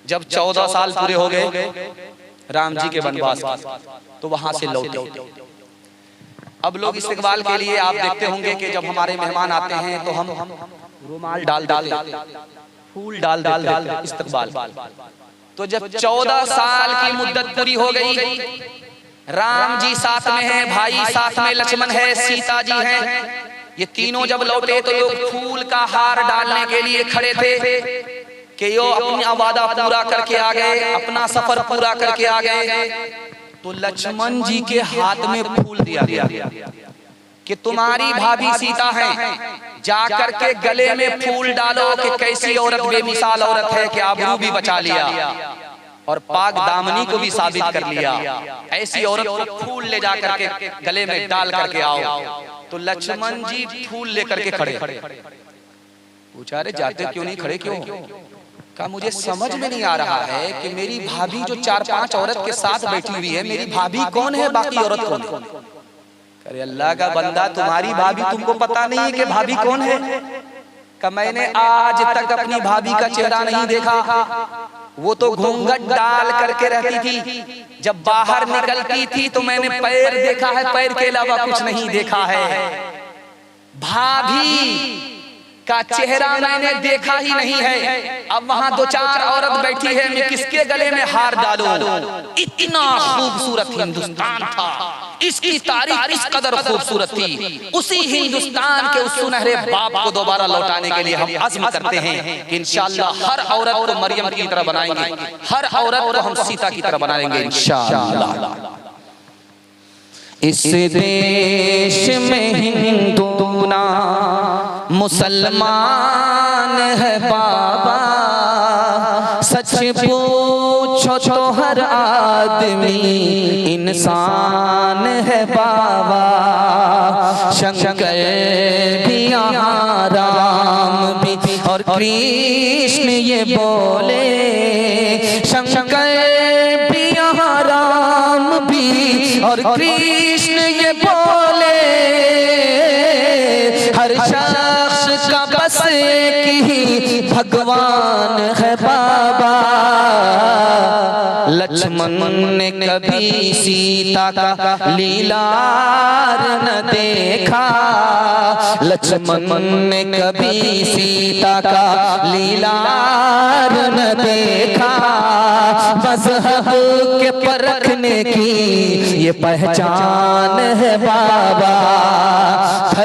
जब 14 साल पूरे हो गए राम जी के वनवास, तो वहां से लौटे। अब लोग इस्तकबाल के लिए आप देखते होंगे कि जब हमारे मेहमान आते हैं तो हम रुमाल डाल फूल डाल इस्तकबाल। तो जब 14 साल की मुद्दत पूरी हो गई, राम जी साथ में हैं, भाई साथ में लक्ष्मण है, सीता जी हैं, ये तीनों जब लौटे तो लोग फूल का हार डालने के लिए खड़े थे कि यो अपना वादा पूरा करके आ गए, अपना सफर पूरा करके आ गए। तो लक्ष्मण जी के हाथ में फूल दिया गया कि तुम्हारी भाभी सीता है, जाकर के गले में फूल डालो कि कैसी औरत बेमिसाल औरत है कि आबरू भी बचा लिया और पाक दामनी को भी साबित कर लिया। ऐसी औरत को फूल ले जाकर के गले में डाल करके आओ। तो लक्ष्मण जी फूल लेकर के खड़े। पूछा रे जाते क्यों नहीं खड़े, क्यों? कहा मुझे समझ में नहीं आ रहा है कि मेरी भाभी जो 4-5 औरत के साथ बैठी हुई है, मेरी भाभी कौन है, बाकी औरत कौन है? अरे अल्लाह का बंदा, तुम्हारी भाभी तुमको पता नहीं है कि भाभी कौन है? कि मैंने आज तक अपनी भाभी का चेहरा नहीं देखा, वो तो घूंघट डाल करके रहती थी, जब बाहर निकलती थी तो मैंने पैर देखा है, पैर के अलावा कुछ नहीं देखा है। भाभी का चेहरा मैंने देखा ही नहीं है। अब वहां 2-4 औरत बैठी है, मैं किसके गले में हार डालूं? इतना खूबसूरत हिंदुस्तान था, इसकी तारीख इस कदर खूबसूरत थी। उसी हिंदुस्तान के उस सुनहरे बाप को दोबारा लौटाने के लिए हम अज़्म करते हैं कि इंशाअल्लाह हर औरत को मरियम की तरह बनाएंगे, हर औरत को हम सीता की तरह बनाएंगे इंशाअल्लाह। इस देश में हिंदू ना मुसलमान है बाबा, सच पूछो तो हर आदमी इंसान है बाबा। शंकर भी यहाँ राम भी और कृष्ण ये बोले, शंकर भी यहाँ राम भी और कृष्ण ये बोले। हर शख्स का बस एक ही भगवान है बाबा। लक्ष्मण ने कभी सीता का लीलार न देखा, लक्ष्मण ने कभी सीता का लीलार न देखा। मज़हब के परखने की ये पहचान है बाबा।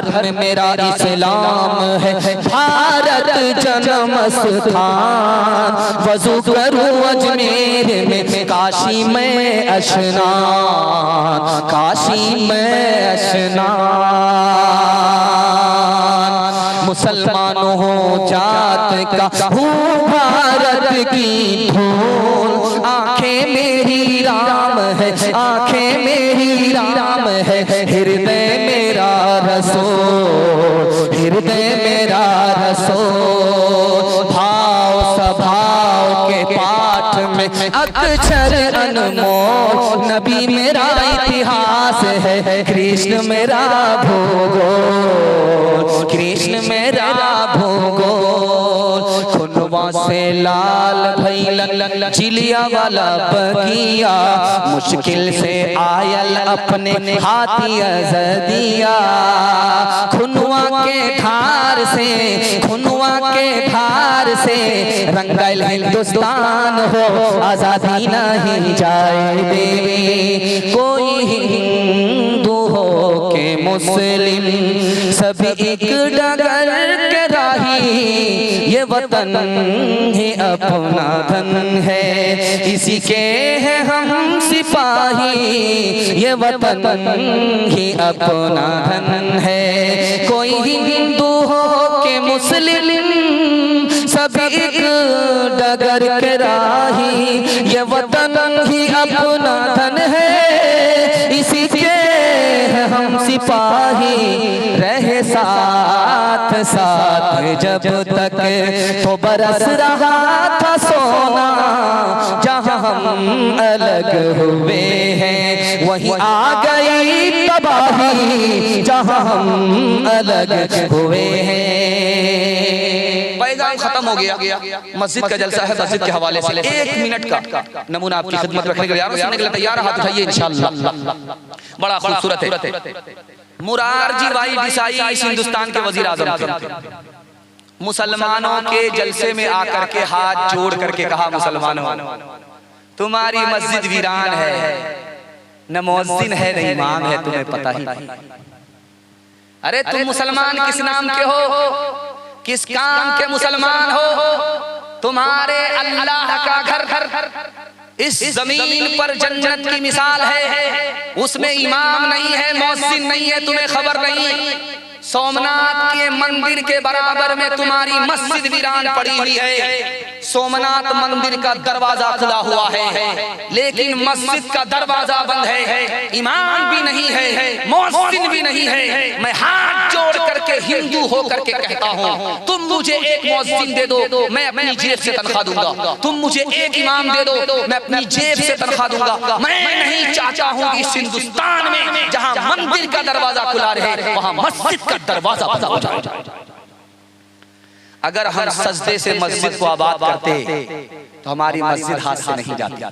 धर्म मेरा इस्लाम है, भारत जन्म स्थान। वज़ू करूं अजमेर में, काशी में अशनान, काशी में अशनान। मुसलमानों हो जात का हूँ भारत की धूल। आंखें मेरी राम है, आंखें मेरी राम है। हृदय मेरा रसूल, हृदय मेरा रसूल। भाव स्वभाव के पाठ में अक्षर अनमोल। नबी मेरा इतिहास है, कृष्ण मेरा भूगोल, कृष्ण मेरा भूगोल। खुनवा से लाल भइल चिलिया वाला बगिया, मुश्किल से आयल अपने हाथी अज़दिया। खुनवा के धार से, खुनवा के धार से रंगल हिंदुस्तान हो, आजादी नहीं जाए देवे कोई हिंदू हो के मुस्लिम। सभी एक डगर के राही, ये वतन ही अपना धन है। इसी के हैं हम सिपाही, ये वतन ही अपना धन है। कोई हिंदू हो के मुस्लिम, सभी एक डगर के राही, ये वतन ही अपना धन है। इसी के हम सिपाही, रहे साथ साथ जब तक तो बरस रहा था सोना। जहाँ हम अलग हुए हैं वहीं आ गई तबाही, जहाँ हम अलग हुए हैं। पैगाम खत्म हो गया, मस्जिद का जलसा है, मस्जिद के हवाले से 1 मिनट का नमूना आपकी खिदमत रखने के लिए सुनने के लिए तैयार, हाथ उठाइए इंशाअल्लाह। बड़ा खूबसूरत है। मुरारजी भाई देसाई इस हिंदुस्तान के वजीर आजम थे। मुसलमानों के जलसे में आकर के हाथ जोड़ करके कहा, मुसलमानों तुम्हारी मस्जिद वीरान है, न मुअज्जिन है न इमाम है, तुम्हें पता ही नहीं। अरे तुम मुसलमान किस नाम के हो, किस काम के मुसलमान हो? तुम्हारे अल्लाह का घर इस जमीन पर जन्नत की मिसाल है, उसमें इमाम नहीं है, मुअज्जिन नहीं है, तुम्हें खबर नहीं। सोमनाथ के मंदिर के बराबर में तुम्हारी मस्जिद वीरान पड़ी हुई है। सोमनाथ मंदिर का दरवाजा खुला हुआ है, लेकिन मस्जिद का दरवाजा बंद है। इमाम भी नहीं है, मुअज्जिन भी नहीं है। मैं हाथ जोड़ करके हिंदू होकर के कहता हूँ, तुम मुझे एक मुअज्जिन दे दो, मैं अपनी जेब से तनख्वाह दूंगा। तुम मुझे एक इमाम दे दो, मैं अपनी जेब से तनख्वाह दूंगा। मैं नहीं चाहता हूँ कि इस हिंदुस्तान में जहाँ मंदिर का दरवाजा खुला रहे, वहाँ मस्जिद का दरवाजा बंद हो जाए। अगर हम सजदे से मस्जिद को आबाद करते तो हमारी मस्जिद हाथ से नहीं जाती।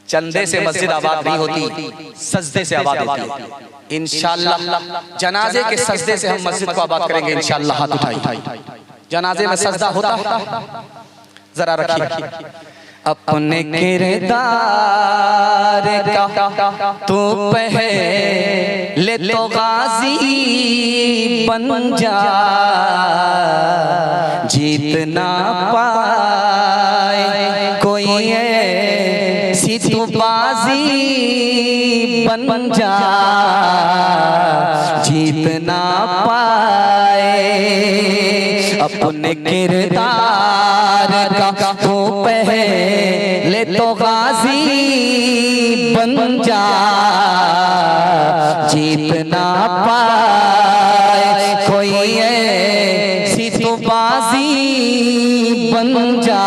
चंदे से मस्जिद आबाद नहीं होती, सजदे से आबाद होती है। इंशाअल्लाह जनाजे के सजदे से हम मस्जिद को आबाद करेंगे इंशाअल्लाह। हाथ उठाइए। जनाजे में सजदा होता है, जरा रखिए। अपने किरदार का तू पहले तो गाजी बन जा, जीत ना पाए कोई ऐसी तू बाजी बन जा, जीत ना पाए। अपने किरदार का तू पहले तो गाजी बन जा, जीत ना पाए कोई ऐसी तो बाजी बन जा,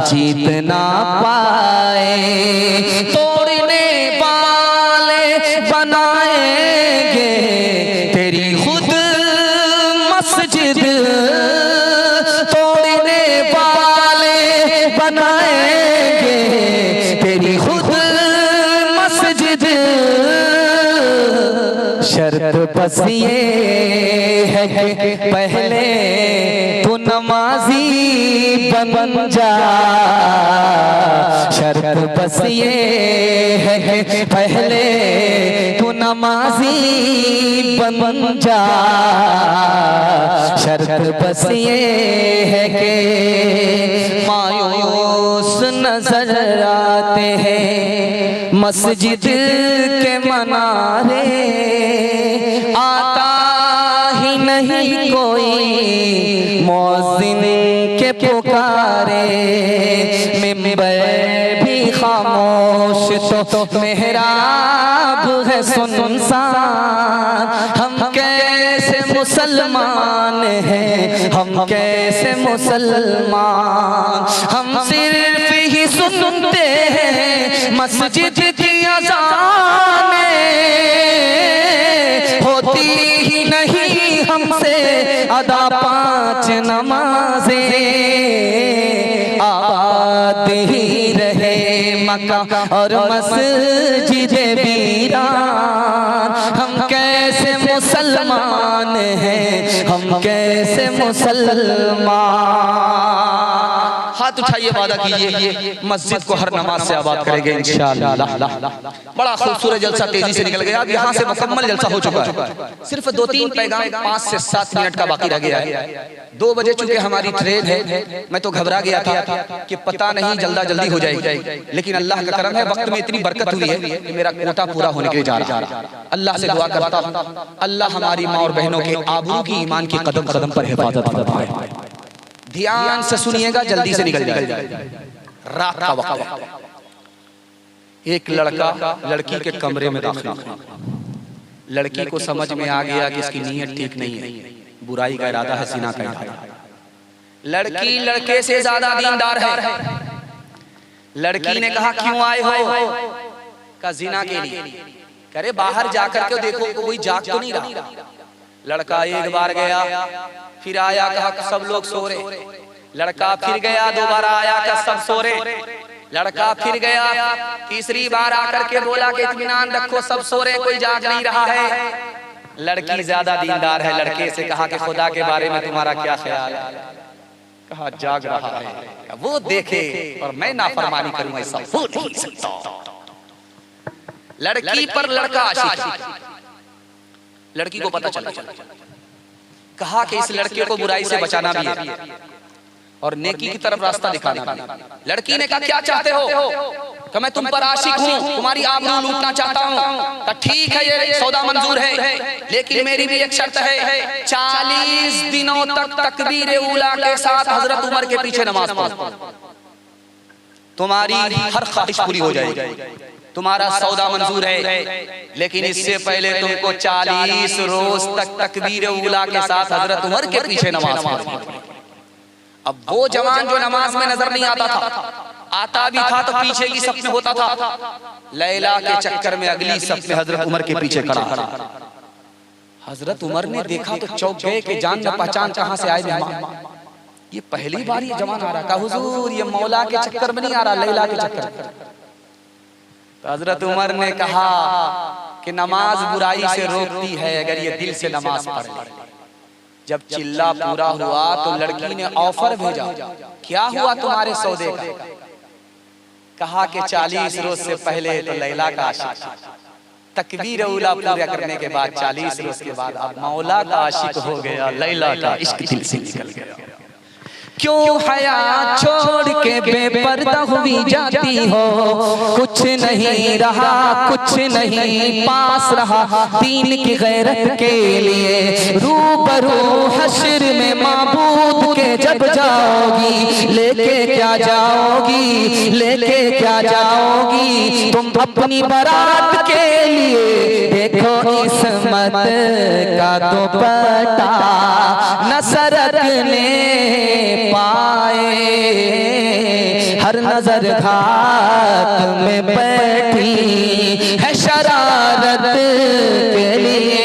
जीत ना पाए। तोड़ने वाले बनाएंगे तेरी खुद मस्जिद, तोड़ने वाले बनाएंगे तेरी खुद मस्जिद। शर्त बस ये है कि पहले तू नमाजी बन जा, शर्त बस ये है कि पहले तू नमाजी बन जा, शर्त बस ये है कि मायूस नजर आते हैं मस्जिद के मनारे, आता ही नहीं कोई मुअज्जिन के पुकारे। मिंबर भी खामोश तो मेहराब है सुनसान, हम कैसे मुसलमान हैं, हम कैसे मुसलमान। हम सिर्फ ही सुनते हैं मस्जिद की अज़ानें, होती ही नहीं हमसे अदा 5 नमाजें। आबाद ही रहे मक्का और मस्जिद वीरान, हम कैसे मुसलमान हैं, हम कैसे मुसलमान। हाथ उठाइए, वादा कीजिए मस्जिद को हर नमाज से आबाद करेंगे इंशाअल्लाह। बड़ा खूबसूरत जलसा तेजी से निकल गया। अब यहाँ से मुकम्मल जलसा हो चुका है, सिर्फ 2-3 पैगाम 5 से 7 मिनट का बाकी रह गया है। 2 बजे चुके हमारी ट्रेन है। मैं तो घबरा गया था कि पता नहीं जल्दी हो जाएगी, लेकिन अल्लाह का करम है, वक्त में इतनी बरकत हुई है कि मेरा कोटा पूरा होने के लिए जा रहा है। अल्लाह से दुआ करता हूँ, अल्लाह हमारी माँ और बहनों के आबरू की, ईमान की कदम कदम पर हिफाजत फरमाए। ध्यान से सुनिएगा, जल्दी से निकल जाएगा। रात का वक्त, एक लड़का लड़की के कमरे में दाखिल हुआ। लड़की को समझ में आ गया कि इसकी नीयत ठीक नहीं है, बुराई का इरादा है, ज़िना का इरादा है। लड़की लड़के से ज्यादा दीनदार है। लड़की ने कहा क्यों आए हो? का ज़िना के लिए। करे बाहर जाकर के देखो कोई जाग तो नहीं रहा। लड़का एक बार गया, फिर आया, कहा सब लोग सो रहे। लड़का फिर गया, दोबारा आया, कहा सब सो रहे। लड़का फिर गया, तीसरी बार आकर के बोला कि इत्मीनान रखो, सब सो रहे, कोई जाग नहीं रहा है। लड़की ज्यादा दीनदार है, लड़के से कहा कि खुदा के बारे में तुम्हारा क्या ख्याल है? कहा जाग रहा है, वो देखे और मैं नाफरमानी करूं, ऐसा हो नहीं सकता। लड़की पर लड़का आशिक, लड़की को पता चला, कहा कि इस लड़के को बुराई से बचाना भी है और नेकी की तरफ रास्ता दिखाना भी। लड़की ने कहा क्या चाहते हो? कि मैं तुम पर आशिक हूँ, तुम्हारी आबरू लूटना चाहता हूँ। ठीक है, ये सौदा मंजूर है, लेकिन मेरी भी एक शर्त है, 40 दिनों तक तकबीर उला के साथ हजरत उमर के पीछे नमाज पढ़ो, तुम्हारी हर ख्वाहिश पूरी हो जाएगी। तुम्हारा सौदा मंजूर है, लेकिन इससे पहले तुमको 40 रोज तक तकबीर उला के साथ हजरत उमर के पीछे नमाज पढ़ो। अब वो जवान जो नमाज में नजर नहीं आता था, आता भी था तो पीछे की सफ में होता था। लैला के चक्कर में अगली सफ में हजरत उमर के पीछे खड़ा। हजरत उमर ने देखा तो चौंक गए कि जान न पहचान कहां से आए मेहमान, ये पहली बार ये जवान आ रहा। कहा हुजूर ये मौला के चक्कर में नहीं आ रहा, लैला के चक्कर में। तो हजरत उमर ने कहा कि नमाज बुराई से रोकती है अगर ये दिल से नमाज पढ़े। जब चिल्ला पूरा हुआ तो लड़की ने ऑफर भेजा, क्या हुआ तुम्हारे सौदे का? कहा कि 40 रोज से पहले तो लैला का आशिक, तकबीर उला पूरा करने के बाद 40 रोज के बाद अब मौला का आशिक हो गया, लैला का इश्क दिल से निकल गया। क्यों हया छोड़ के बेपर्दा हुई जाती हो? कुछ नहीं रहा, कुछ नहीं पास रहा, दीन की गैरत के लिए रूबरू हश्र में माबूद के जब जाओगी, लेके क्या जाओगी, लेके क्या जाओगी? तुम अपनी बारात के लिए देखो इस्मत का दुपट्टा न सरकने पाए, हर नजर घात में बैठी है शरारत के लिए।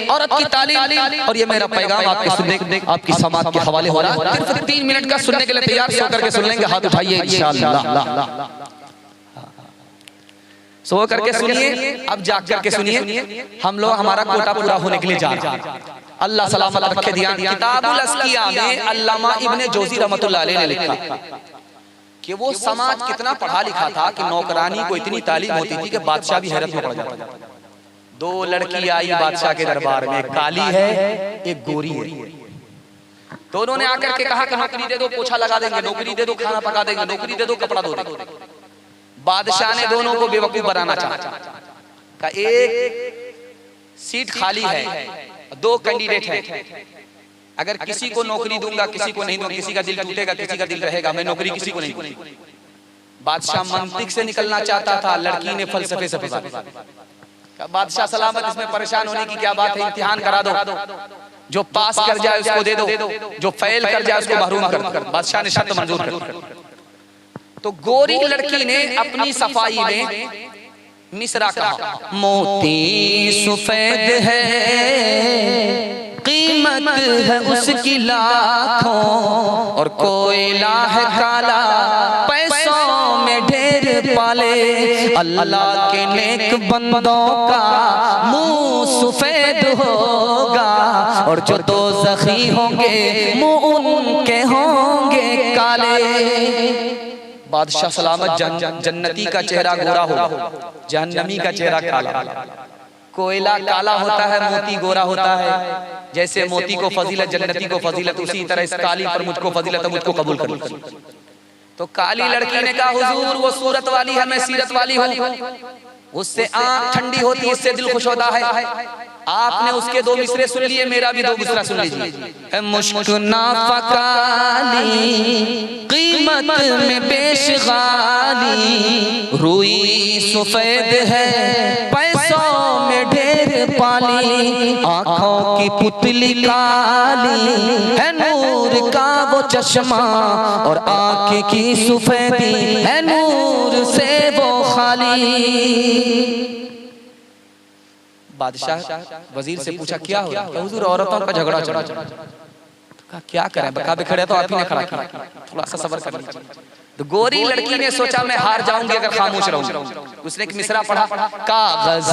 औरत की तालीम। और ये मेरा पैगाम आपके सुनने, आपकी समाज के हवाले हो रहा है। सिर्फ 3 मिनट का सुनने के लिए तैयार सो करके सुन लेंगे, हाथ उठाइए इंशाअल्लाह। सो करके सुनिए, अब जाग करके सुनिए। हम लोग हमारा कोटा पूरा होने के लिए जा रहे हैं। अल्लाह सलामत रखे ध्यान। किताबुल अस्किया में अल्लामा इब्ने जोजी रहमतुल्लाह अलैह ने लिखा कि वो समाज कितना पढ़ा लिखा था कि नौकरानी को इतनी तालीम होती थी कि बादशाह भी हैरत में पड़ जाता था। 2 लड़की आई बादशाह के दरबार में, एक काली है एक गोरी है। दोनों ने आकर के कहा कि नौकरी दे दो, पोछा लगा देंगे, नौकरी दे दो, खाना पका देंगे, नौकरी दे दो, कपड़ा धो देंगे। बादशाह ने दोनों को बेवकूफ बनाना चाहा। का एक सीट खाली है, 2 कैंडिडेट हैं, अगर किसी को नौकरी दूंगा किसी को नहीं दूंगा, किसी का दिल टूटेगा किसी का दिल रहेगा, मैं नौकरी किसी को नहीं दूंगी। बादशाह मंतिक से निकलना चाहता था, लड़की ने फलसफे से फंसा दिया। बादशाह सलामत, इसमें परेशान होने की क्या बात है, इम्तिहान करा दो, जो पास कर जाए उसको दे दो, जो फेल कर जाए उसको महरूम कर। बादशाह ने शर्त मंजूर कर। तो गोरी लड़की ने अपनी सफाई में मिसरा कहा, मोती सफेद है, कीमत है उसकी लाखों, और कोयला है काला, पैसों में ढेर पाले। अल्लाह के नेक बंदों का मुंह सफेद होगा, और जो दोज़खी होंगे मुंह उनके होंगे काले। बादशाह सलामत, जन्नती का चेहरा गोरा हो, जहन्नमी का चेहरा काला। कोयला काला होता है, मोती गोरा होता है। जैसे मोती को फजीलत, जन्नती को फजीलत, उसी तरह इस काली पर मुझको फजीलत है, मुझको कबूल करो। तो काली लड़की ने कहा हुजूर वो सूरत वाली है, मैं सीरत वाली हूँ, उससे आंख ठंडी होती है, इससे दिल खुश होता है। आपने उसके 2 मिसरे सुन लिए, मेरा भी 2 मिसरा सुन लीजिए। मुश्क नाफकाली कीमत में बेशगाली, रुई सफेद है पैसों में ढेर पाली, आंखों की पुतली काली है नूर का वो चश्मा, और आंख की सफेदी है नूर से वो खाली। बादशाह वजीर से पूछा क्या हो रहा है? हुजूर औरतों का झगड़ा चल रहा है। कहा क्या करें, बका बिखड़े तो आप ही ने खड़ा किया, थोड़ा सा सब्र कर लीजिए। तो गोरी लड़की ने सोचा मैं हार जाऊंगी अगर खामोश रहूंगी। उसने एक मिसरा पढ़ा, कागज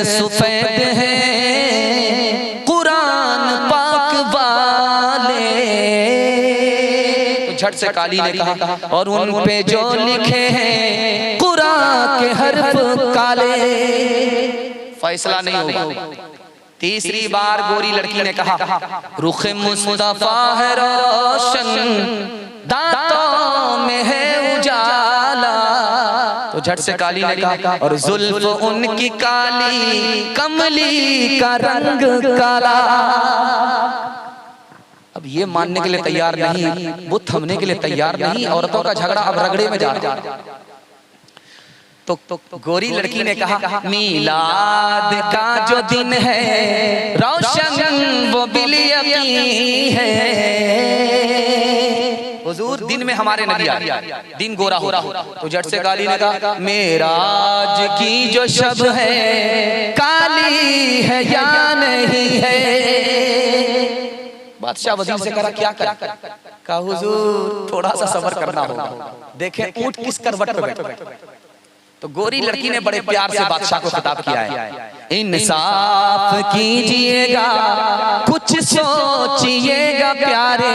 सफेद है कुरान पाक वाले, तो झट से काली ने कहा और उन पे जो लिखे हैं कुरान के हर्फ काले। फैसला नहीं होगा। तीसरी बार गोरी लड़की ने कहा रुख मुस्तफा है रोशन, दांतों में है उजाला, तो झट से काली ने कहा और जुल्फ उनकी काली, कमली का रंग काला। अब ये मानने के लिए तैयार नहीं, वो थमने के लिए तैयार नहीं, औरतों का झगड़ा अब रगड़े में जा रहा है। तो गोरी लड़की ने कहा मीलाद का जो दिन है रोशन वो बिल यकीन है। हुजूर दिन में हमारे नबी आए, दिन गोरा हो रहा। तो झट से काली ने कहा मेराज की जो शब है काली है या नहीं है। बादशाह वजीर से कहा क्या कर? कहा हुजूर थोड़ा सा सब्र करना होगा, देखें ऊंट किस करवट पर बैठा। तो गोरी लड़की ने बड़े प्यार से बादशाह को खिताब किया है, इंसाफ कीजिएगा कुछ सोचिएगा प्यारे,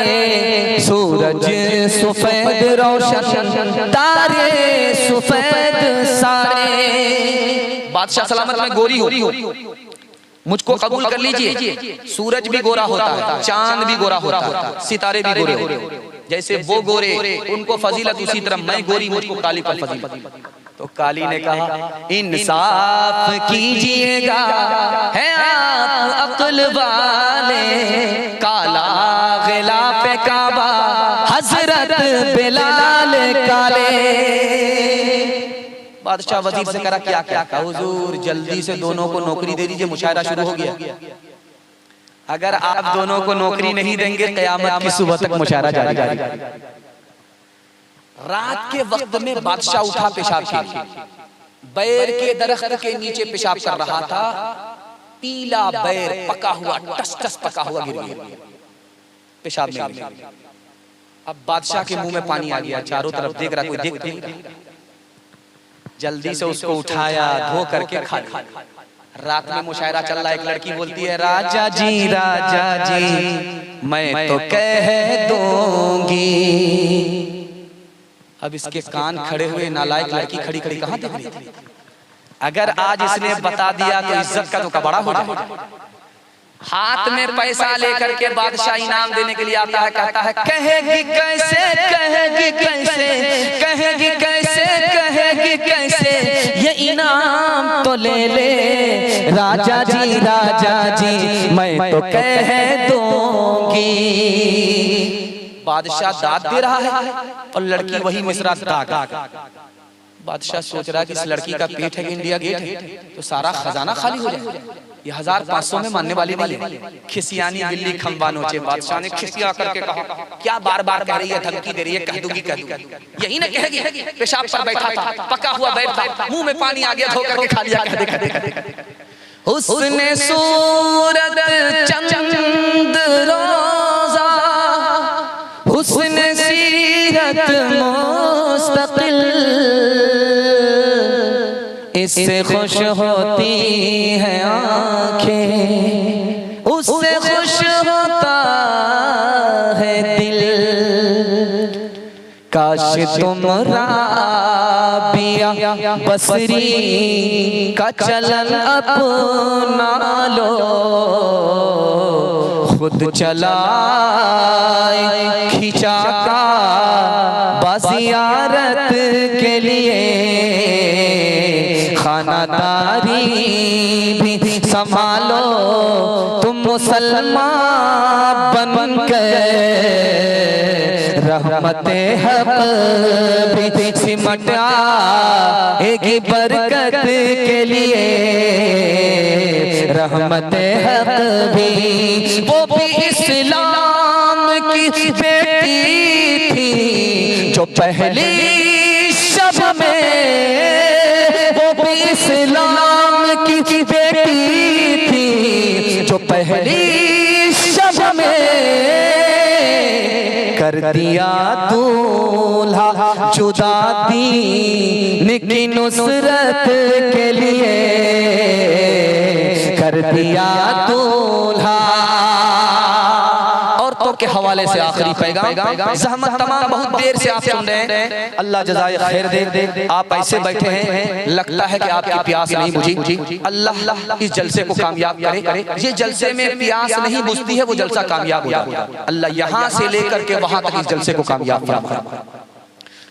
सूरज सफेद रोशन तारे सफेद सारे। बादशाह सलामत में गोरी हो, मुझको कबूल कर लीजिए। सूरज भी गोरा होता है, चांद भी गोरा होता है, सितारे भी गोरे होते हैं। जैसे वो गोरे उनको फजीलत, उसी तरह मैं गोरी मुझको काली पर फजीलत। तो काली ने कहा इंसाफ कीजिएगा है आप अक्ल वाले, काला गिलाफ काबा हजरत बिलाल काले। बादशाह वजीर से करा क्या क्या? कहा हुजूर जल्दी से दोनों को नौकरी दे दीजिए, मुशायरा शुरू हो गया। अगर आप दोनों को नौकरी नहीं देंगे कयामत की सुबह तक मुशायरा जारी रहेगा। रात के वक्त में बादशाह उठा पेशाब किया, बैर के दरख्त के नीचे पेशाब कर रहा था। पीला बैर पका हुआ, टस टस पका हुआ गिर गया पेशाब में गिर गया। अब बादशाह के मुंह में पानी आ गया, चारों तरफ देख रहा, कोई देख नहीं रहा। जल्दी से उसको उठाया, धो करके खा लिया। रात में मुशायरा चल रहा है, एक लड़की बोलती है राजा जी मैं तो कह दूंगी। अब इसके कान खड़े हुए, नालायक लड़की खड़ी खड़ी कहां देख रही थी। अगर आज इसने बता दिया तो इज्जत का तो कबड़ा हो जाएगा। हाथ में पैसा लेकर के बादशाह इनाम देने के लिए आता है, कहता है कहेगी कैसे, कहेगी कैसे, कहेगी कैसे, कहेगी कैसे, ये इनाम तो ले ले राजा जी मैं तो कह दूंगी। बादशाह दाद दे रहा है और लड़की वही मिसरा दाग। बादशाह सोच रहा है कि इस लड़की का पेट है कि इंडिया गेट है, तो सारा खजाना खाली हो जाए। ये 1500 में मानने वाली नहीं है। खिसियानी बिल्ली खंबा नोचे। बादशाह ने खिसिया करके कहा क्या बार बार कह रही है, धमकी दे रही है, कह दूंगी कह दूंगी। यही ना कहेगी, पेशाब पर बैठा था, पका हुआ बैठा, मुंह में पानी आ गया, धो करके खा लिया, कह दे। उसने सूरत चंद रोजा, उसने सीरत मुस्तकिल, इससे खुश होती है आंखें, उससे खुश होता है दिल। काश तुम राबिया बसरी का चलन अपना लो, खुद चलाए खिंचा का बसियारत के लिए, खानादारी भी संभालो तुम मुसलमान बन कर, रहमते हक भी सिमटा एक बरकत के लिए, रहमते हक भी वो भी इस्लाम की बेटी थी, जो पहली शब में वो भी इस्लाम की बेटी पहली शब में कर दिया दूल्हा जुदा दीन की नुसरत के लिए कर दिया दूल्हा। औरतों के हवाले से आखिरी पैगाम, ज़हमत तमाम बहुत देर से आप सुन रहे हैं, अल्लाह जज़ाए खैर दे। आप ऐसे बैठे हैं, लगता है कि आपकी प्यास नहीं बुझी। अल्लाह इस जलसे को कामयाब करे। ये जलसे में प्यास नहीं बुझती है, वो जलसा कामयाब हो जाता है। अल्लाह यहाँ से लेकर के वहां तक इस जलसे को कामयाब फरमाए।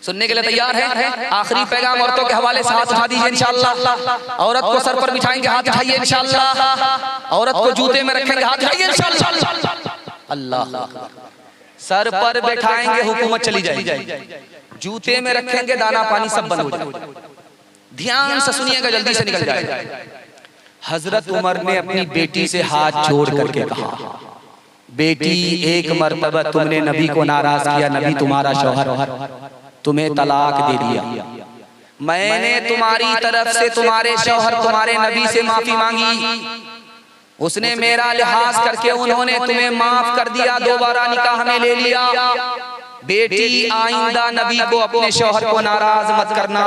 सुनने के लिए तैयार है? आखिरी पैगाम औरतों के हवाले से हाथ उठा दीजिए इंशाअल्लाह। औरत को सर पर बिठाएंगे, हाथ उठाइए इंशाअल्लाह। औरत को जूते में रखेंगे, हाथ उठाइए इंशाअल्लाह। अल्लाह, सर पर बैठाएंगे हुकूमत चली जाएगी, जूते में रखेंगे दाना पानी सब बंद हो जाएगा। ध्यान से सुनिएगा, जल्दी से निकल जाएगा। हजरत उमर ने अपनी बेटी से हाथ जोड़ करके कहा, बेटी एक मर्तबा तुमने नबी को नाराज किया, नबी तुम्हारा शौहर तुम्हें तलाक दे दिया, मैंने तुम्हारी तरफ से तुम्हारे शौहर तुम्हारे नबी से माफी मांगी, उसने मेरा लिहाज करके उन्होंने तुम्हें माफ कर दिया, दोबारा निकाह में ले लिया। बेटी आइंदा नबी को अपने शौहर को नाराज मत करना।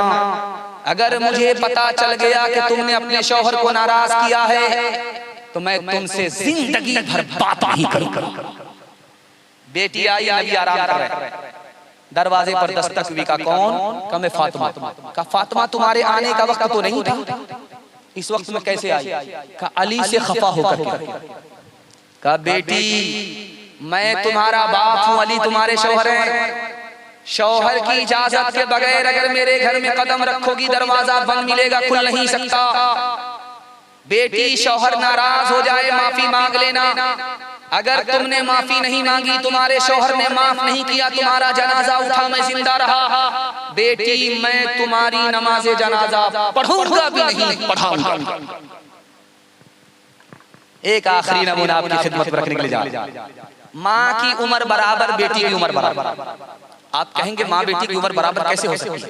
अगर मुझे पता चल गया कि तुमने अपने शौहर को नाराज किया है तो मैं तुमसे जिंदगी भर बात नहीं करूंगा। बेटी आई, नबी आराम कर रहे, दरवाजे पर दस्तक हुई। का कौन? का मैं फातिमा। का फातिमा तुम्हारे आने का वक्त तो नहीं था, इस वक्त में कैसे आई? का अली से खफा होकर। का बेटी मैं तुम्हारा बाप हूं, अली तुम्हारे शौहर हैं, शौहर की इजाजत के बगैर अगर मेरे घर में कदम रखोगी दरवाजा बंद मिलेगा, खुल नहीं सकता। बेटी शौहर नाराज हो जाए माफी मांग लेना। अगर तुमने माफी नहीं मांगी, तुम्हारे शौहर ने माफ नहीं किया, तुम्हारा जनाजा उठा, मैं जिंदा रहा, बेटी मैं तुम्हारी नमाज़े जनाजा पढ़ूंगा भी नहीं, पढ़ाऊंगा। एक आखिरी नमूना आपकी खिदमत में रखने के लिए जा, माँ की उम्र बराबर, बेटी की उम्र बराबर। आप कहेंगे माँ बेटी की उम्र बराबर कैसे हो सकती है?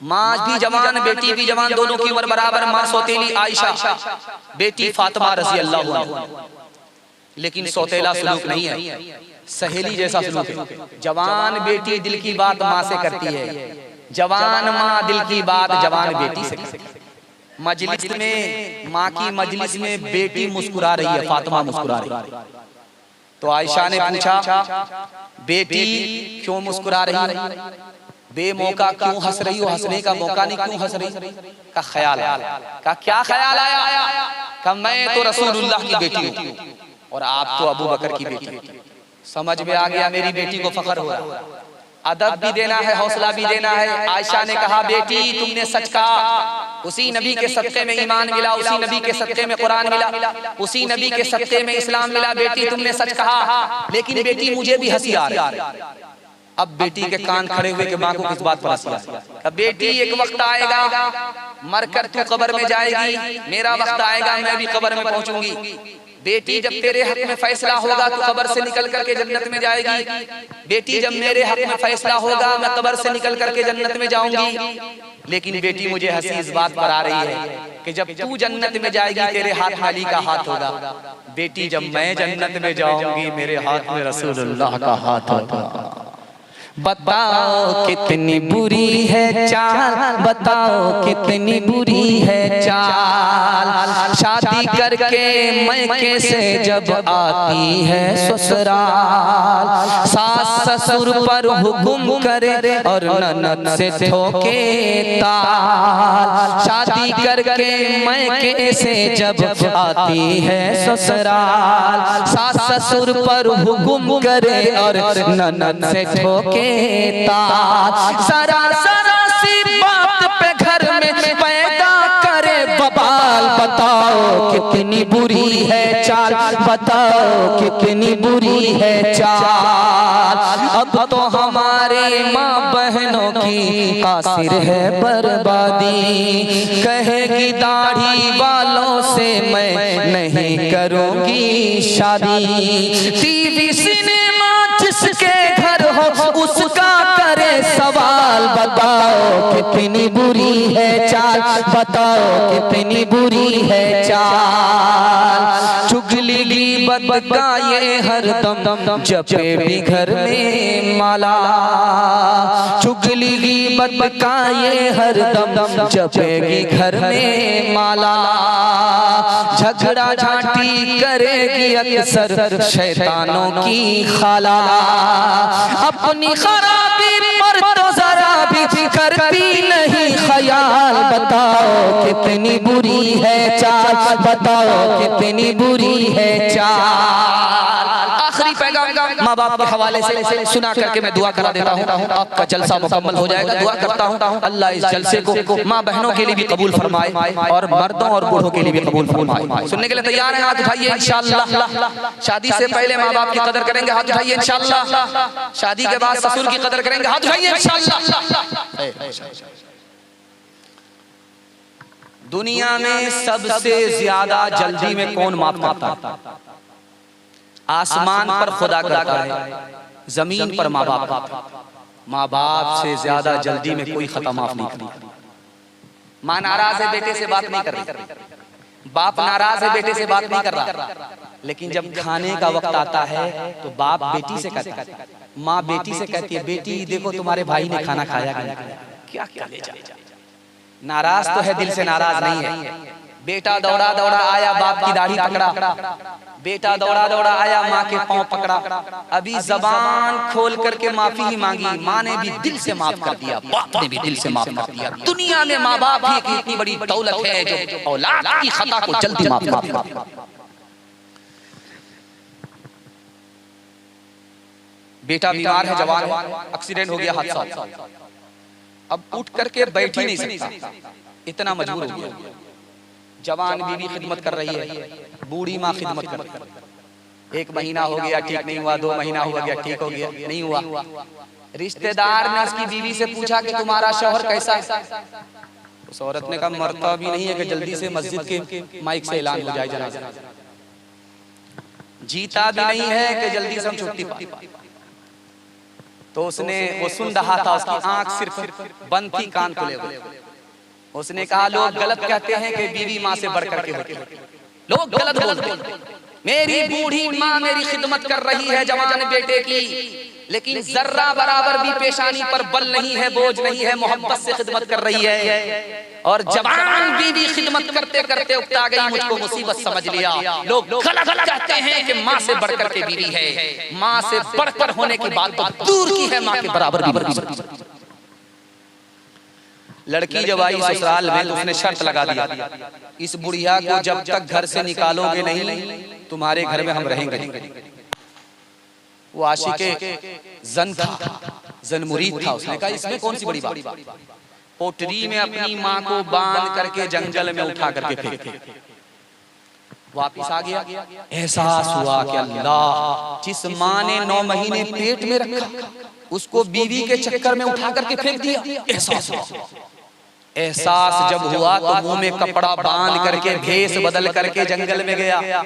माँ भी जवान, बेटी भी जवान, दोनों की उम्र बराबर। माँ सौतेली आयशा, बेटी फातिमा रज़ी अल्लाह अन्हा, लेकिन सौतेला सुलूक नहीं है, सहेली जैसा सुलूक है। जवान बेटी दिल की बात माँ से करती है, जवान माँ दिल की बात जवान बेटी से करती है। मजलिस में, माँ की मजलिस में बेटी मुस्कुरा रही है, फातिमा मुस्कुरा रही है। तो आयशा ने पूछा, बेटी क्यों मुस्कुरा रही है? बेमौका क्यों हंस रही हो? हंसने का मौका नहीं, क्यों हंस रही? का ख्याल आया। का क्या ख्याल आया? का मैं तो रसूलुल्लाह की बेटी हूँ और आप तो अबू बकर की बेटी। समझ में आ गया, मेरी बेटी को फख्र हो रहा। अदब भी देना है, हौसला भी देना है। आयशा ने कहा, बेटी तुमने सच कहा, उसी नबी के सदक़े में ईमान मिला, उसी नबी के सदक़े में कुरान मिला, उसी नबी के सदक़े में इस्लाम मिला। बेटी तुमने सच कहा, लेकिन बेटी मुझे भी हंसी आ रही। अब बेटी के कान खड़े हुए कि माँ को किस बात पर हंसी आ रही? अब बेटी एक वक्त आएगा, मरकर तू कब्र में जाएगी, मेरा वक्त आएगा, मैं भी कब्र में पहुंचूंगी। बेटी जब तेरे हक में फैसला होगा तो कब्र से निकल करके जन्नत में जाएगी, बेटी जब मेरे हक में फैसला होगा मैं कब्र से निकल करके जन्नत में जाऊंगी। लेकिन बेटी मुझे हंसी इस बात पर आ रही है कि जब तू जन्नत में जाएगी तेरे हाथ में अली का हाथ होगा, बेटी जब मैं जन्नत में जाऊंगी मेरे हाथ में रसूलुल्लाह का हाथ होगा। बताओ कितनी बुरी है चाल, बताओ कितनी बुरी है चाल, शादी करके मैके से जब आती है ससुराल, सास ससुर पर हुक्म करे और ननद से ठोके ताल। शादी करके मैके से जब आती है ससुराल, सास ससुर पर हुक्म करे और ननद से ठोके जरा जरा सी बात पे घर में पैदा करे बवाल। बताओ कितनी बुरी है चाल, बताओ कितनी बुरी है चाल। अब तो हमारे माँ बहनों की कासिर है बर्बादी, कहेगी दाढ़ी वालों से मैं नहीं करूँगी शादी। टीवी सिनेमा जिसके घर हो उसका करे सवाल, बताओ कितनी बुरी है चाल, बताओ कितनी बुरी है चाल। चुगली ग़ीबत का ये हरदम जपे भी घर में माला, चुगली ग़ीबत का ये हरदम जपेगी घर में माला। झगड़ा झांटी करेगी अक्सर शैतानों की खाला, अपनी खराबी पर तो जरा भी करती नहीं ख्याल, बताओ कितनी बुरी है चाल, बताओ कितनी बुरी है चाल। आखिरी पैगाम माँ बाप के हवाले से सुना करके मैं दुआ करा देता हूँ, आपका जलसा मुकम्मल हो जाएगा। दुआ करता हूँ अल्लाह इस जलसे को माँ बहनों के लिए भी कबूल फरमाए और मर्दों और बूढ़ों के लिए भी कबूल फरमाए। सुनने के लिए तैयार हैं? हाथ उठाइए इंशाअल्लाह। शादी से पहले माँ बाप की कदर करेंगे, हाथ उठाइए इंशाअल्लाह। शादी के बाद ससुर की कदर करेंगे, हाथ उठाइए इंशाअल्लाह। दुनिया में सबसे ज्यादा जल्दी में कौन माफ करता है? आसमान पर खुदा करता है, जमीन पर माँ बाप करता है। माँ बाप से ज्यादा जल्दी में कोई खता माफ नहीं करता। माँ नाराज है बेटे से बात नहीं कर रही, बाप नाराज है बेटे से बात नहीं कर रहा, लेकिन जब खाने का वक्त आता है तो बाप बेटी से कहता है, माँ बेटी से कहती है बेटी देखो तुम्हारे भाई ने खाना खाया क्या क्या ले जा। नाराज तो है, दिल से नाराज नहीं है। बेटा दौड़ा दौड़ा आया, बाप की दाढ़ी पकड़ा, बेटा दौड़ा दौड़ा आया, माँ के पांव पकड़ा, अभी जबान खोल करके माफी ही मांगी, माँ ने भी दिल से माफ कर दिया, बाप ने भी दिल से माफ कर दिया। दुनिया में माँ बाप ही इतनी बड़ी दौलत है जो औलाद की खता को जल्दी माफ कर देता। बेटा बीमार है, जवान है, एक्सीडेंट हो गया, हादसा, अब उठ करके बैठ ही नहीं सकता, इतना मजबूर हो गया। जवान बीवी खिदमत कर रही है, बूढ़ी माँ खिदमत कर रही है। 1 महीना हो गया ठीक नहीं हुआ, 2 महीना हो गया ठीक हो गया नहीं हुआ। रिश्तेदार ने उसकी बीवी से पूछा कि तुम्हारा शौहर कैसा है? उस औरत ने कहा मरता भी नहीं है कि जल्दी से मस्जिद के माइक से ऐलान हो जाए जनाजा, जीता भी नहीं है कि जल्दी से हम छुट्टी पाए। तो उसने वो सुन रहा था, उसकी आंख सिर्फ बंद थी, कान खुले हुए। उसने कहा लोग गलत कहते हैं कि बीवी माँ से बढ़कर के होती है, लोग गलत बोलते हैं। मेरी बूढ़ी माँ मेरी खिदमत कर रही है जवान बेटे की, लेकिन जर्रा बराबर भी पेशानी पर बल नहीं है, बोझ नहीं है, मोहब्बत से खिदमत कर रही है। और जवान बीवी खिदमत करते करते उकता गई, मुझको मुसीबत समझ लिया। लोग गलत कहते हैं कि माँ से बढ़कर के बीवी है, माँ से बढ़कर होने की बात तो दूर की है, माँ के बराबर भी। लड़की जब आई ससुराल में तो उसने शर्त लगा दिया, इस बुढ़िया को जब तक घर से निकालोगे नहीं तुम्हारे घर में हम रहेंगे नहीं। वो आशिके जन था, जन मुरीद था। उसने कहा इसमें कौन सी बड़ी बात। पोटरी में अपनी माँ को बांध करके जंगल में उठा करके फेंक दिया। वापिस आ गया, एहसास हुआ कि अल्लाह, जिस माँ ने 9 महीने पेट में रखा उसको बीवी के चक्कर में उठा करके फेंक दिया। एहसास हुआ। एहसास जब हुआ तो मुंह में कपड़ा बांध करके भेष बदल करके जंगल में गया,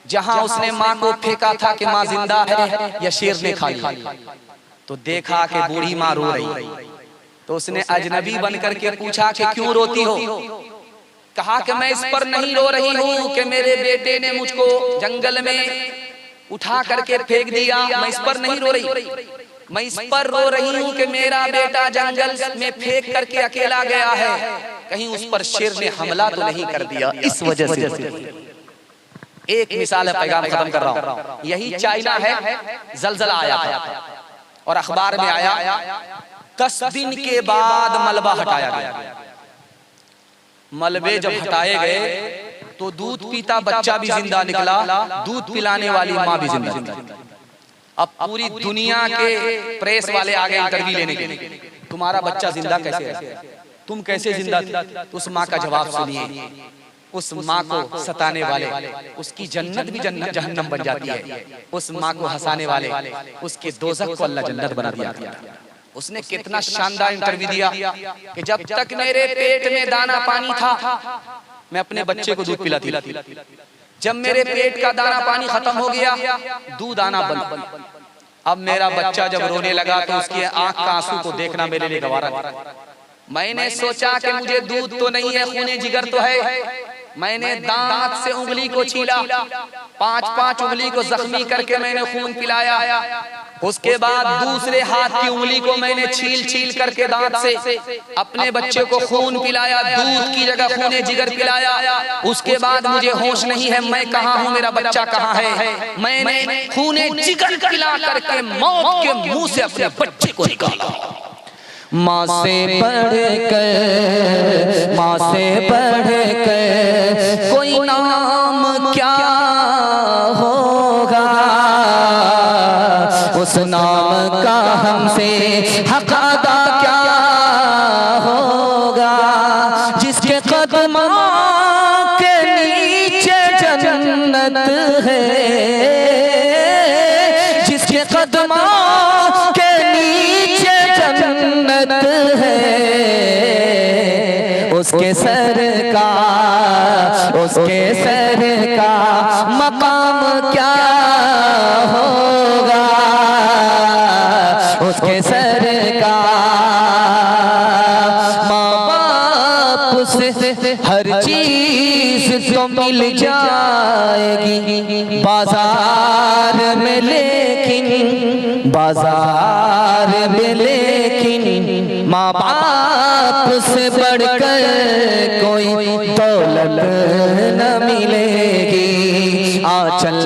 जहां उसने माँ को फेंका था कि माँ जिंदा है या शेर ने खा लिया। तो देखा कि बूढ़ी माँ रो रही, तो उसने अजनबी बन करके पूछा कि क्यों रोती हो? कहा कि मैं इस पर नहीं रो रही हूँ कि मेरे बेटे ने मुझको जंगल में उठा करके फेंक दिया, मैं इस पर नहीं रो रही, मैं इस पर रो रही हूँ कि मेरा बेटा जंगल में फेंक करके अकेला गया है, कहीं उस पर शेर ने हमला तो नहीं कर दिया, इस वजह से। एक मिसाल है, पैगाम खत्म कर रहा हूँ। यही चाइना है, जलजला आया था और अखबार में आया 10 दिन के बाद मलबा हटाया गया। मलबे जब हटाए गए तो दूध पीता बच्चा भी जिंदा निकला, दूध पिलाने वाली माँ भी जिंदा निकली। अब पूरी दुनिया के प्रेस वाले आ गए इंटरव्यू लेने के लिए, तुम्हारा बच्चा जिंदा कैसे है, तुम कैसे जिंदा थे? तो उस माँ का जवाब सुनिए। उस माँ को सताने वाले उसकी जन्नत भी जहन्नम बन जाती है, उस माँ को हंसाने वाले उसके दोज़ख को अल्लाह जन्नत बना दिया। उसने कितना शानदार इंटरव्यू दिया कि जब तक मेरे पेट में दाना पानी था मैं अपने बच्चे को दूध पिलाती थी, जब मेरे पेट का दाना पानी खत्म हो गया दूध आना बंद। अब मेरा बच्चा जब रोने लगा तो उसकी आंख का आंसू को देखना मेरे लिए गवारा नहीं। मैंने सोचा कि मुझे दूध तो नहीं है, खूने जिगर तो है। मैंने दांत से उंगली को छीला, 5-5 उंगली को जख्मी करके मैंने खून पिलाया। उसके बाद दूसरे हाथ की उंगली को मैंने छील करके दांत से अपने बच्चे को खून पिलाया, दूध की जगह खूने जिगर पिलाया। उसके बाद मुझे होश नहीं है, मैं कहाँ हूँ, मेरा बच्चा कहाँ है। मैंने खूने जिगर पिला करके मौत के मुंह से अपने बच्चे को निकाला। माँ से बढ़कर, माँ से बढ़कर कोई नाम क्या होगा, उस नाम का हमसे हक अदा क्या होगा। जिसके कदमों के नीचे जन्नत है, जिसके कदमों के नीचे जन्नत है, उसके सर का मकाम क्या होगा, उसके सर का। माँ बाप से हर चीज तो मिल जाएगी बाजार में, लेकिन बाजार में लेकिन माँ बाप से बढ़कर कोई दौलत न मिलेगी। आंचल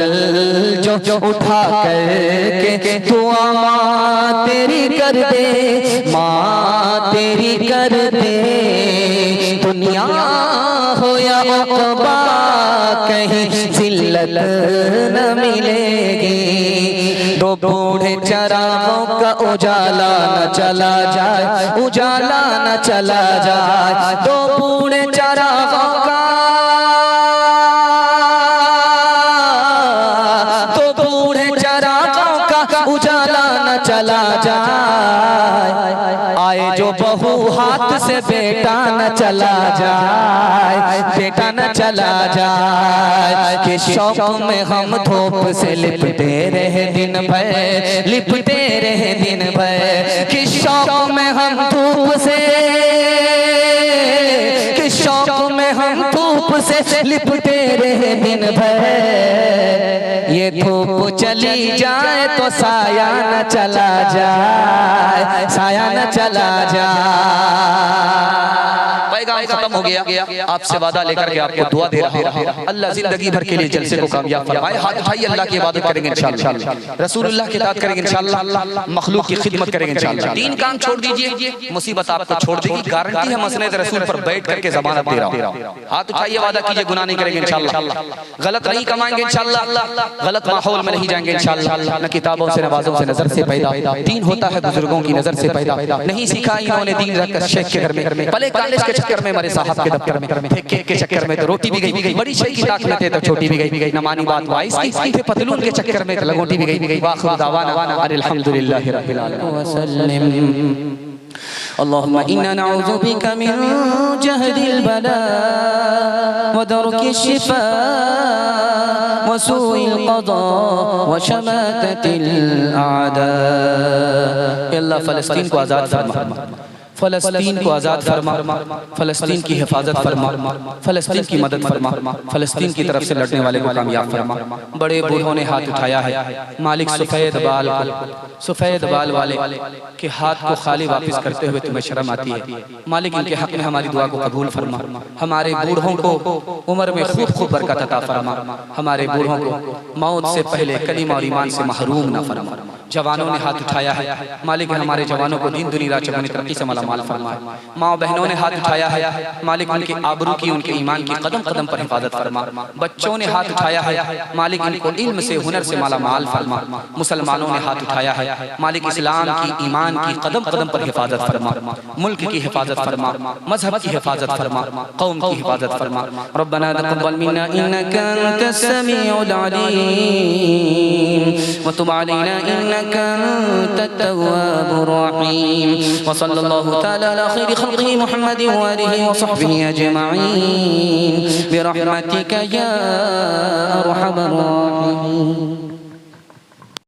जो उठा करके दुआ माँ तेरी कर दे, माँ तेरी कर दे। दुनिया हो या उक़बा कहीं जिल्लत न मिलेगी। दो बूढ़े चरागों का उजाला न चला जाए, उजाला न चला जाए। दो बूढ़े चरागों का, दो बूढ़े चरागों का उजाला न चला जाए। आए जो बहू हाथ से बेटा न चला जाए, बेटा न चला जाए। कि शौक में हम धूप से लिपटे रहे दिन भर, लिपटे रहे दिन भर। कि शौक में हम धूप से, कि शौक में हम धूप से लिपटे रहे दिन भर। ये धूप चली जाए तो साया न चला जाए, साया न चला जाए। पैगाम खत्म हो गया। आपसे वादा लेकर के आपको दुआ दे रहा हूं, अल्लाह जिंदगी भर के लिए जलसे को कामयाब फरमाए। हाथ उठाइए, अल्लाह की इबादत करेंगे इंशाअल्लाह, रसूलुल्लाह की इताअत करेंगे इंशाअल्लाह, मखलूक की खिदमत करेंगे इंशाअल्लाह। 3 काम छोड़ दीजिए, मुसीबत आपको छोड़ देगी, गारंटी है। मसनद रसूल पर बैठ करके ज़मानत दे रहा हूं। हाथ उठाइए, वादा कीजिए, गुनाह नहीं करेंगे इंशाअल्लाह, गलत नहीं कमाएंगे इंशाअल्लाह, गलत माहौल में नहीं जाएंगे इंशाअल्लाह। न किताबों से, नवाजों से, नजर से पैदा। दीन होता है बुजुर्गों की नजर से पैदा। नहीं सीखा इन्होंने दीन रखकर शेख के घर में, पले कॉलेज के चक्कर में, मरे साहब के दफ्तर में, केक के चक्कर में तो रोटी भी गई, बड़ी शेख की ताक में थे तो छोटी भी गई। न मानी बात वाइस की, फिर पतलून के चक्कर में तो लगोटी भी गई। वाखिर दावाना अल्हम्दुलिल्लाहि रब्बिल आलमीन। अल्लाहुम्मा इन्ना नऊज़ु बिका मिन जहदिल बला व दरकिश शिफा व सूइल क़दा व शमाततिल आदा। अल्लाह फ़लस्तीन को आज़ाद फरमा, फ़लस्तीन को आज़ाद फरमा, फ़लस्तीन की हिफाजत फरमा, फ़लस्तीन की मदद फरमा, फ़लस्तीन की तरफ से लड़ने वाले को कामयाब फरमा। बड़े बूढ़ों ने हाथ उठाया है, मालिक सफ़ेद बाल को, सफ़ेद बाल वाले के हाथ को खाली वापस करते हुए तुम्हें शर्म आती है। मालिक इनके हक में हमारी दुआ को कबूल फरमा। हमारे बूढ़ों को उम्र में खूब खूब बरकत अता फरमा। हमारे बूढ़ों को मौत से पहले कलीमा और ईमान से महरूम न फरमा। जवानों ने हाथ उठाया है, मालिक हमारे जवानों को दीन दुनिया चमनी तरक्की से मालामाल फरमाए। माँ बहनों ने हाथ उठाया है, मालिक उनके आबरू की, उनके ईमान की कदम कदम पर हिफाजत फरमा। बच्चों ने हाथ उठाया है, मालिक इनको इल्म से, हुनर से मालामाल फरमा। मुसलमानों ने हाथ उठाया है, मालिक इस्लाम की, ईमान की कदम कदम पर हिफाजत फरमा। मुल्क की हिफाजत फरमा, मजहब की हिफाजत फरमा, कौम की हिफाजत फरमा। रब्बना तक़ब्बल मिन्ना इन्नका अंतस समीउल अलीम व तुब अलैना इन्नका अंतत तव्वाबुर रहीम। व सल्लल्लाहु तआला अला खैरि खल्क़िही मुहम्मदिन व आलिहि व सहबिही अजमईन बिरहमतिका या अरहमर राहिमीन।